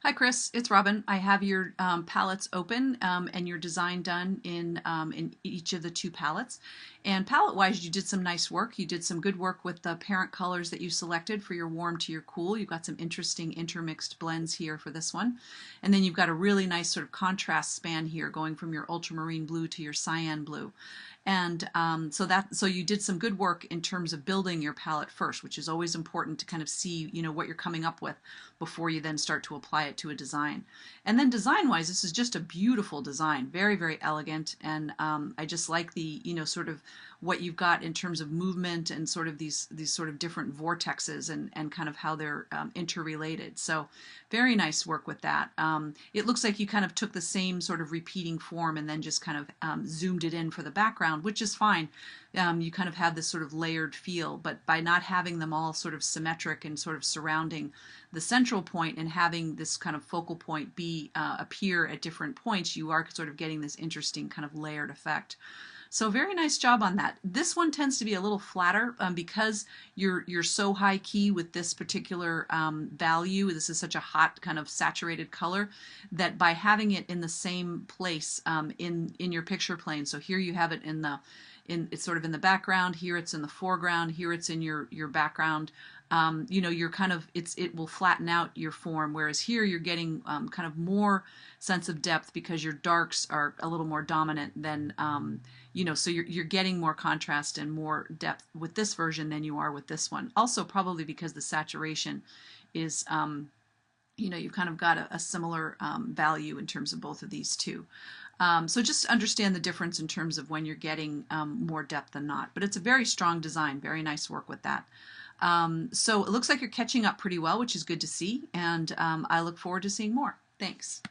Hi Chris, it's Robin. I have your palettes open and your design done in each of the two palettes. And palette-wise, you did some nice work. You did some good work with the parent colors that you selected for your warm to your cool. You've got some interesting intermixed blends here for this one. And then you've got a really nice sort of contrast span here going from your ultramarine blue to your cyan blue. And so you did some good work in terms of building your palette first, which is always important to kind of see, what you're coming up with before you then start to apply it to a design. And then design-wise, this is just a beautiful design, very, very elegant, and I just like the, sort of what you've got in terms of movement and sort of these sort of different vortexes and kind of how they're interrelated. So very nice work with that. It looks like you kind of took the same sort of repeating form and then just kind of zoomed it in for the background, which is fine. You kind of have this sort of layered feel, but by not having them all sort of symmetric and sort of surrounding the central point and having this kind of focal point appear at different points, you are sort of getting this interesting kind of layered effect. So very nice job on that. This one tends to be a little flatter because you're so high key with this particular value. This is such a hot kind of saturated color that by having it in the same place in your picture plane. So here you have it it's sort of in the background, here it's in the foreground, here it's in your background. You're kind of, it will flatten out your form, whereas here you're getting kind of more sense of depth because your darks are a little more dominant than, so you're getting more contrast and more depth with this version than you are with this one. Also probably because the saturation is, you've kind of got a similar value in terms of both of these two. So just understand the difference in terms of when you're getting more depth than not. But it's a very strong design, very nice work with that. So it looks like you're catching up pretty well, which is good to see, and I look forward to seeing more. Thanks.